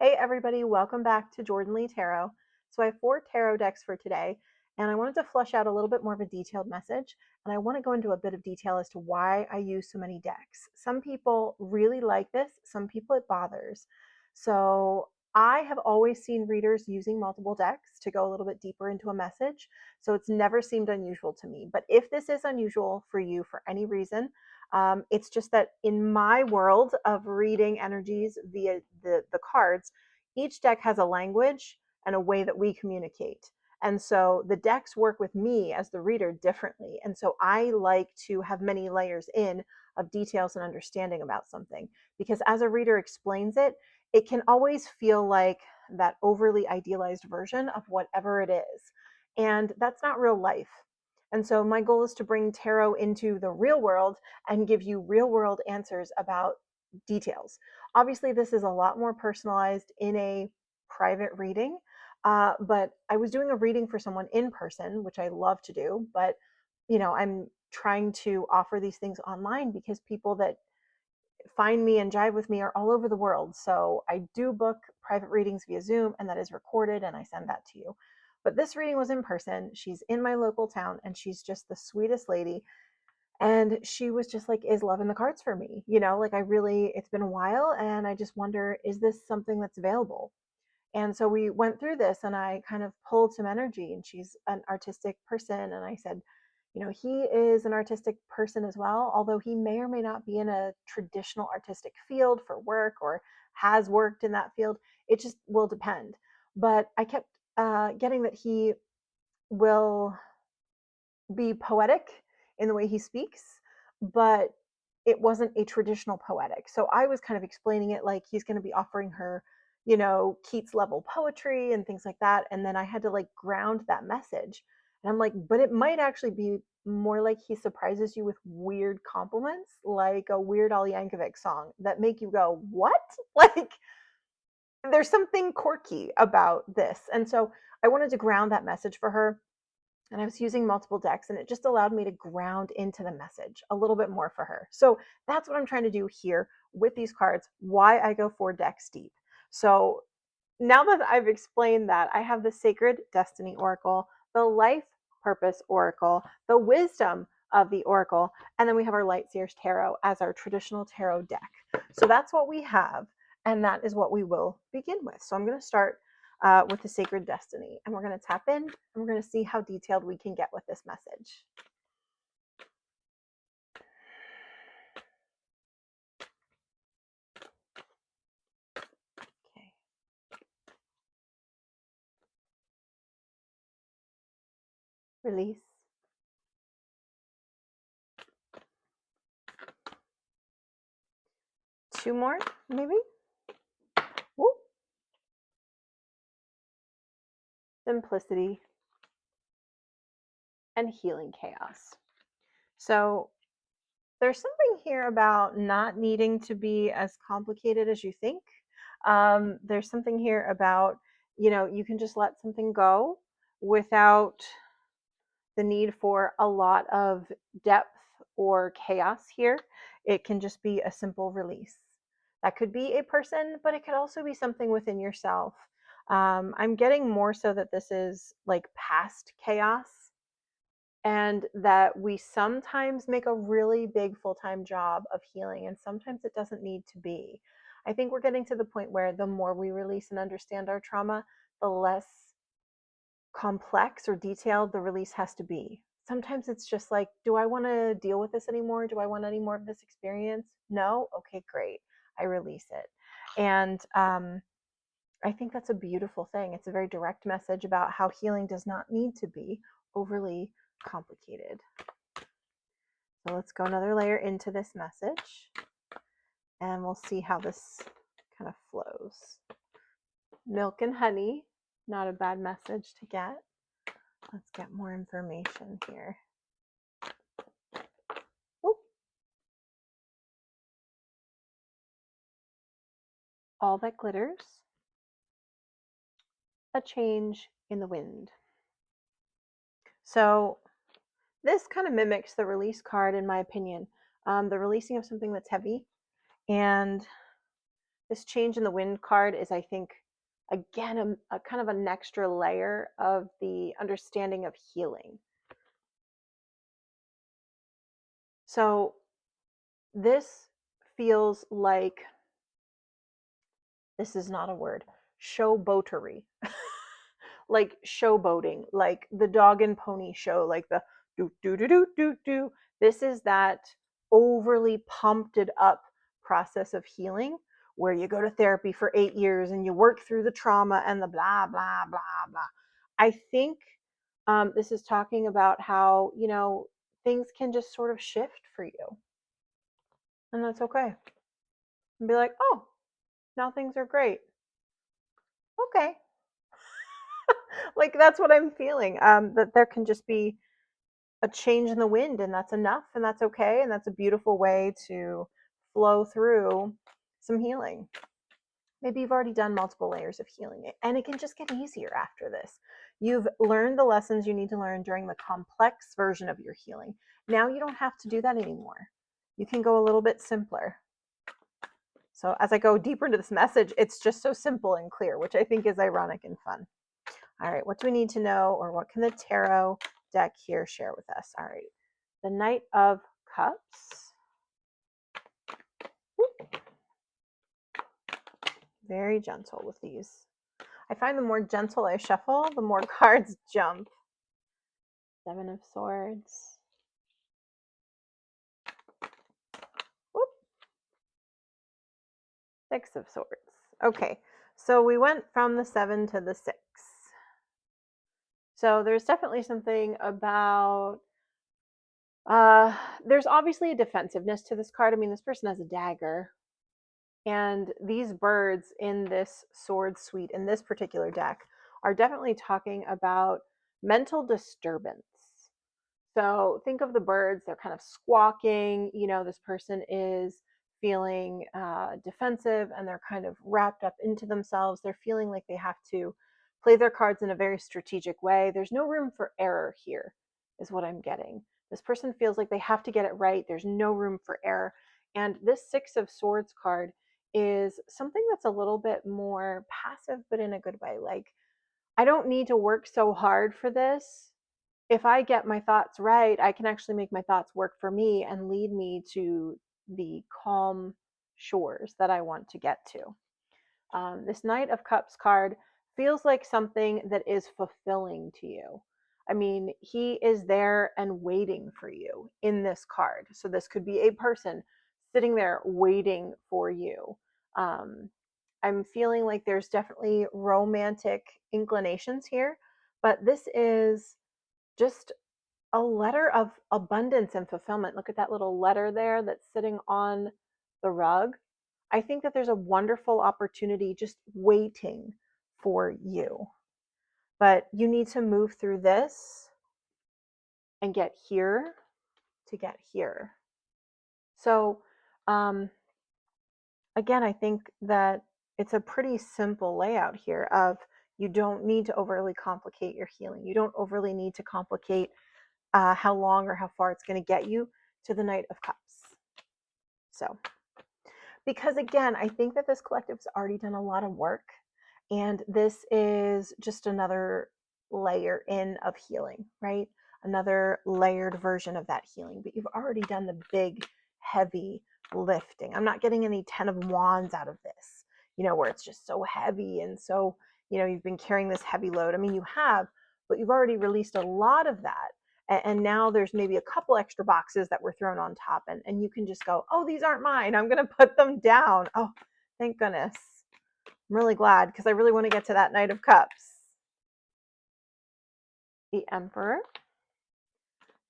Hey everybody, welcome back to Jordan Lee Tarot. So I have 4 tarot decks for today, and I wanted to flush out a little bit more of a detailed message, and I want to go into a bit of detail as to why I use so many decks. Some people really like this, some people it bothers. So I have always seen readers using multiple decks to go a little bit deeper into a message, so it's never seemed unusual to me. But if this is unusual for you for any reason, it's just that in my world of reading energies via the cards, each deck has a language and a way that we communicate. And so the decks work with me as the reader differently. And so I like to have many layers in of details and understanding about something, because as a reader explains it, it can always feel like that overly idealized version of whatever it is. And that's not real life. And so my goal is to bring tarot into the real world and give you real world answers about details. Obviously, this is a lot more personalized in a private reading, but I was doing a reading for someone in person, which I love to do, but I'm trying to offer these things online because people that find me and jive with me are all over the world. So I do book private readings via Zoom, and that is recorded, and I send that to you. But this reading was in person. She's in my local town, and she's just the sweetest lady. And she was just like, is love in the cards for me? Like it's been a while, and I just wonder, is this something that's available? And so we went through this, and I kind of pulled some energy, and she's an artistic person. And I said, he is an artistic person as well, although he may or may not be in a traditional artistic field for work or has worked in that field. It just will depend. But I kept getting that he will be poetic in the way he speaks, but it wasn't a traditional poetic. So I was kind of explaining it like he's going to be offering her, Keats level poetry and things like that. And then I had to like ground that message. And I'm like, but it might actually be more like he surprises you with weird compliments, like a Weird Al Yankovic song that make you go, what? Like, there's something quirky about this. And so I wanted to ground that message for her, and I was using multiple decks, and it just allowed me to ground into the message a little bit more for her. So that's what I'm trying to do here with these cards, why I go 4 decks deep. So now that I've explained that, I have the Sacred Destiny Oracle, the Life Purpose Oracle, the Wisdom of the Oracle, and then we have our Lightseers Tarot as our traditional tarot deck. So that's what we have, and that is what we will begin with. So I'm going to start with the Sacred Destiny, and we're going to tap in, and we're going to see how detailed we can get with this message. Okay. Release. Two more, maybe. Woo. Simplicity and healing chaos. So there's something here about not needing to be as complicated as you think. There's something here about, you can just let something go without the need for a lot of depth or chaos here. It can just be a simple release. That could be a person, but it could also be something within yourself. I'm getting more so that this is like past chaos, and that we sometimes make a really big full-time job of healing, and sometimes it doesn't need to be. I think we're getting to the point where the more we release and understand our trauma, the less complex or detailed the release has to be. Sometimes it's just like, do I want to deal with this anymore? Do I want any more of this experience? No? Okay, great. I release it. And I think that's a beautiful thing. It's a very direct message about how healing does not need to be overly complicated. So let's go another layer into this message, and we'll see how this kind of flows. Milk and honey, not a bad message to get. Let's get more information here. Oop. All that glitters, a change in the wind. So this kind of mimics the release card, in my opinion. The releasing of something that's heavy, and This change in the wind card is, I think, again, a kind of an extra layer of the understanding of healing. So this feels like, this is not a word, showboatery. Like showboating, like the dog and pony show, like the do do do do do do. This is that overly pumped up process of healing where you go to therapy for 8 years and you work through the trauma and the blah blah blah blah. I think this is talking about how, things can just sort of shift for you, and that's okay. And be like, oh, now things are great. Okay. Like that's what I'm feeling. That there can just be a change in the wind, and that's enough, and that's okay, and that's a beautiful way to flow through some healing. Maybe you've already done multiple layers of healing, and it can just get easier after this. You've learned the lessons you need to learn during the complex version of your healing. Now you don't have to do that anymore. You can go a little bit simpler. So as I go deeper into this message, it's just so simple and clear, which I think is ironic and fun. All right, what do we need to know, or what can the tarot deck here share with us? All right, the Knight of Cups. Very gentle with these. I find the more gentle I shuffle, the more cards jump. Seven of Swords. Whoop. Six of Swords. Okay, so we went from the 7 to the 6. So there's definitely something about, there's obviously a defensiveness to this card. I mean, this person has a dagger. And these birds in this sword suite, in this particular deck, are definitely talking about mental disturbance. So think of the birds, they're kind of squawking. This person is feeling defensive, and they're kind of wrapped up into themselves. They're feeling like they have to play their cards in a very strategic way. There's no room for error here, is what I'm getting. This person feels like they have to get it right. There's no room for error. And this Six of Swords card is something that's a little bit more passive, but in a good way. Like, I don't need to work so hard for this. If I get my thoughts right, I can actually make my thoughts work for me and lead me to the calm shores that I want to get to. This Knight of Cups card feels like something that is fulfilling to you. I mean, he is there and waiting for you in this card. So this could be a person sitting there waiting for you. I'm feeling like there's definitely romantic inclinations here, but this is just a letter of abundance and fulfillment. Look at that little letter there that's sitting on the rug. I think that there's a wonderful opportunity just waiting for you. But you need to move through this and get here to get here. So, again, I think that it's a pretty simple layout here of, you don't need to overly complicate your healing. You don't overly need to complicate how long or how far it's going to get you to the Knight of Cups. So, because again, I think that this collective's already done a lot of work, and this is just another layer in of healing, right? Another layered version of that healing, but you've already done the big, heavy lifting. I'm not getting any 10 of Wands out of this, where it's just so heavy, and so, you've been carrying this heavy load. I mean, you have, but you've already released a lot of that. And now there's maybe a couple extra boxes that were thrown on top, and you can just go, oh, these aren't mine. I'm going to put them down. Oh, thank goodness. I'm really glad, because I really want to get to that Knight of Cups. The Emperor.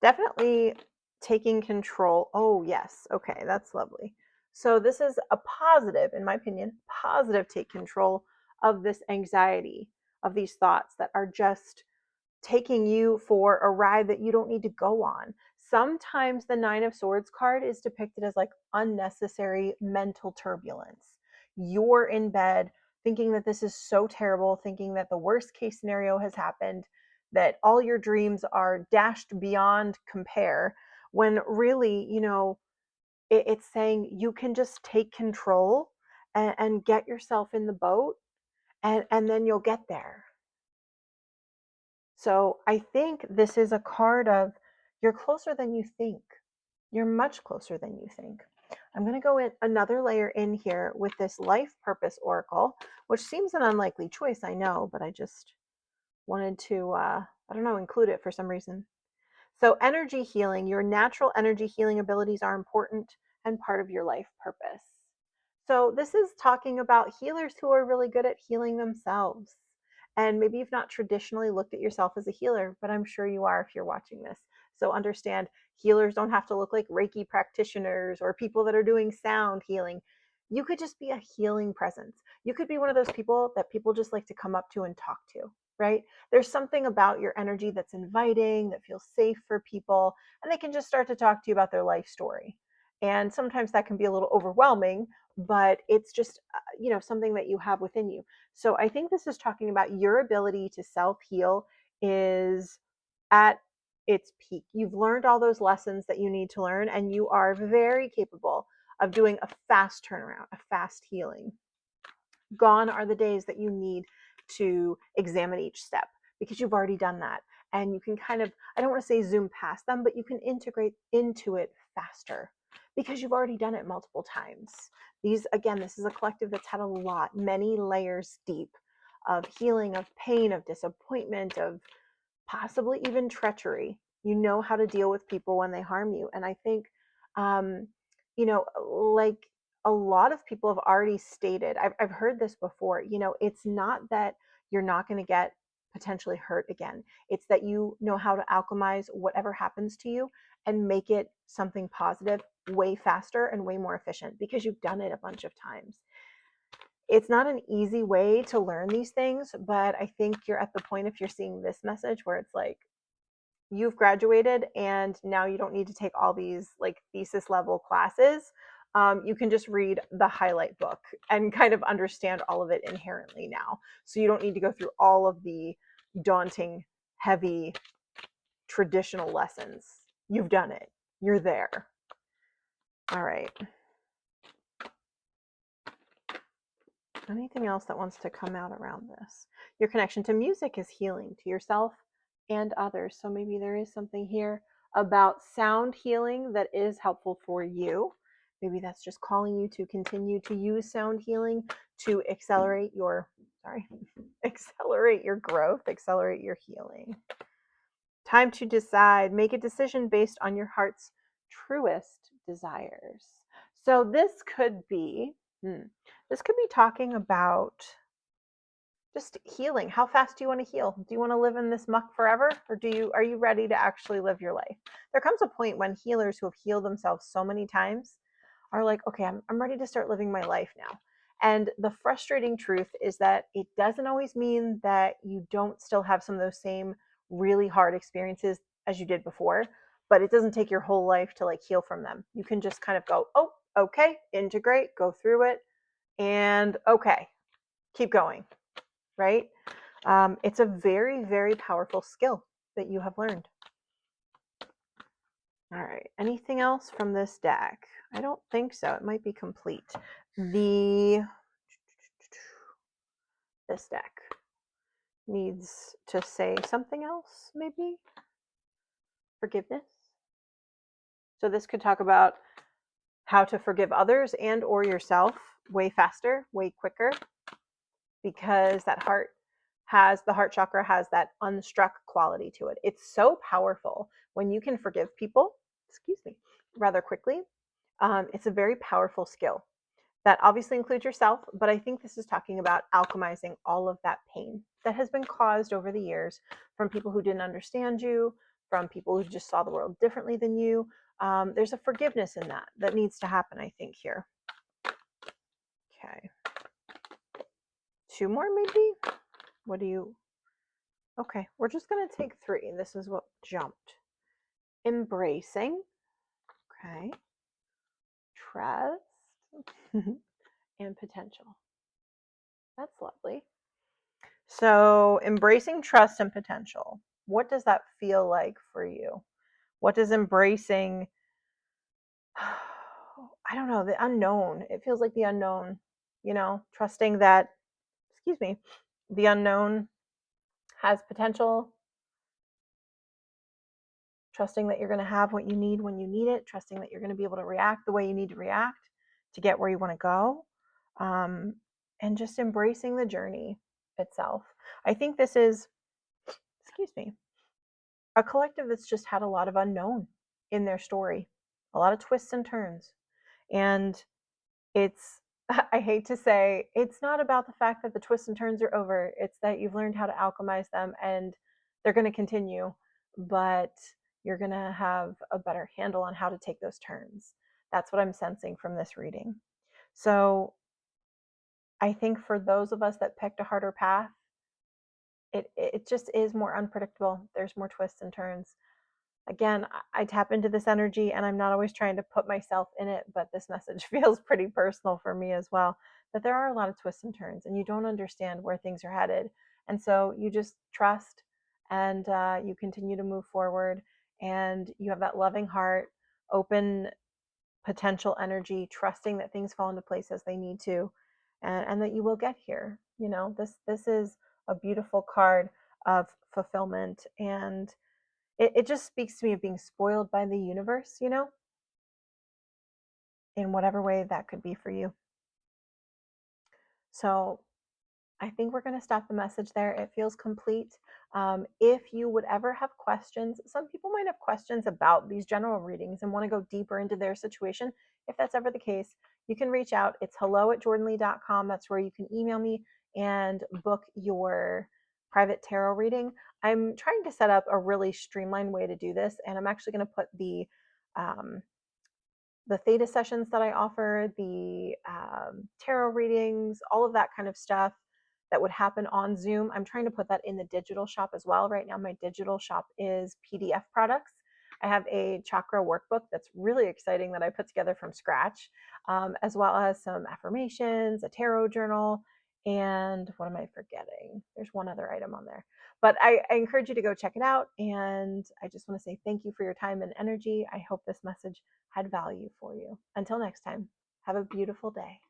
Definitely taking control. Oh, yes. Okay, that's lovely. So this is a positive, in my opinion, positive take control of this anxiety, of these thoughts that are just taking you for a ride that you don't need to go on. Sometimes the Nine of Swords card is depicted as like unnecessary mental turbulence. You're in bed thinking that this is so terrible, thinking that the worst case scenario has happened, that all your dreams are dashed beyond compare, when really, it's saying you can just take control and get yourself in the boat, and then you'll get there. So I think this is a card of you're closer than you think. You're much closer than you think. I'm going to go in another layer in here with this life purpose oracle, which seems an unlikely choice, I know, but I just wanted to, I don't know, include it for some reason. So, energy healing, your natural energy healing abilities are important and part of your life purpose. So, this is talking about healers who are really good at healing themselves. And maybe you've not traditionally looked at yourself as a healer, but I'm sure you are if you're watching this. So, understand healers don't have to look like Reiki practitioners or people that are doing sound healing. You could just be a healing presence. You could be one of those people that people just like to come up to and talk to, right? There's something about your energy that's inviting, that feels safe for people, and they can just start to talk to you about their life story. And sometimes that can be a little overwhelming, but it's just something that you have within you. So I think this is talking about your ability to self heal is at its peak. You've learned all those lessons that you need to learn, and you are very capable of doing a fast turnaround, a fast healing. Gone are the days that you need to examine each step because you've already done that. And you can kind of, I don't want to say zoom past them, but you can integrate into it faster because you've already done it multiple times. This is a collective that's had a lot, many layers deep of healing, of pain, of disappointment, of possibly even treachery. You know how to deal with people when they harm you. And I think, um, like a lot of people have already stated, I've heard this before, it's not that you're not going to get potentially hurt again. It's that you know how to alchemize whatever happens to you and make it something positive way faster and way more efficient because you've done it a bunch of times. It's not an easy way to learn these things, but I think you're at the point, if you're seeing this message, where it's like you've graduated and now you don't need to take all these like thesis level classes. You can just read the highlight book and kind of understand all of it inherently now. So you don't need to go through all of the daunting, heavy, traditional lessons. You've done it. You're there. All right. Anything else that wants to come out around this? Your connection to music is healing to yourself and others. So maybe there is something here about sound healing that is helpful for you. Maybe that's just calling you to continue to use sound healing to accelerate your accelerate your growth, accelerate your healing. Time to decide. Make a decision based on your heart's truest desires. So this could be talking about just healing. How fast do you want to heal? Do you want to live in this muck forever, or are you ready to actually live your life? There comes a point when healers who have healed themselves so many times are like, okay, I'm ready to start living my life now. And the frustrating truth is that it doesn't always mean that you don't still have some of those same really hard experiences as you did before, but it doesn't take your whole life to like heal from them. You can just kind of go, oh, okay, integrate, go through it, and okay, keep going, right? It's a very, very powerful skill that you have learned. All right, anything else from this deck? I don't think so. It might be complete. This deck needs to say something else, maybe? Forgiveness. So this could talk about how to forgive others and or yourself way faster, way quicker, because the heart chakra has that unstruck quality to it. It's so powerful when you can forgive people, rather quickly. It's a very powerful skill that obviously includes yourself, but I think this is talking about alchemizing all of that pain that has been caused over the years from people who didn't understand you, from people who just saw the world differently than you. There's a forgiveness in that needs to happen, I think, here. Okay. 2 more, maybe? Okay, we're just going to take 3. This is what jumped. Embracing. Okay. Trust. And potential. That's lovely. So, embracing trust and potential. What does that feel like for you? What does embracing, I don't know, the unknown. It feels like the unknown. trusting that, excuse me, the unknown has potential, trusting that you're going to have what you need when you need it, trusting that you're going to be able to react the way you need to react to get where you want to go, um, and just embracing the journey itself. I think this is, excuse me, a collective that's just had a lot of unknown in their story, a lot of twists and turns. And it's, I hate to say, it's not about the fact that the twists and turns are over. It's that you've learned how to alchemize them and they're going to continue, but you're going to have a better handle on how to take those turns. That's what I'm sensing from this reading. So I think for those of us that picked a harder path, it just is more unpredictable. There's more twists and turns. Again, I tap into this energy and I'm not always trying to put myself in it, but this message feels pretty personal for me as well. That there are a lot of twists and turns and you don't understand where things are headed. And so you just trust and you continue to move forward and you have that loving heart, open potential energy, trusting that things fall into place as they need to, and that you will get here. This is a beautiful card of fulfillment, and it just speaks to me of being spoiled by the universe, in whatever way that could be for you. So I think we're going to stop the message there. It feels complete. If you would ever have questions, some people might have questions about these general readings and want to go deeper into their situation. If that's ever the case, you can reach out. It's hello@jordanlee.com. That's where you can email me and book your private tarot reading. I'm trying to set up a really streamlined way to do this, and I'm actually going to put um, the theta sessions that I offer, the tarot readings, all of that kind of stuff that would happen on Zoom. I'm trying to put that in the digital shop as well. Right now, my digital shop is PDF products. I have a chakra workbook that's really exciting that I put together from scratch, as well as some affirmations, a tarot journal, and what am I forgetting? There's one other item on there. But I encourage you to go check it out. And I just want to say thank you for your time and energy. I hope this message had value for you. Until next time, have a beautiful day.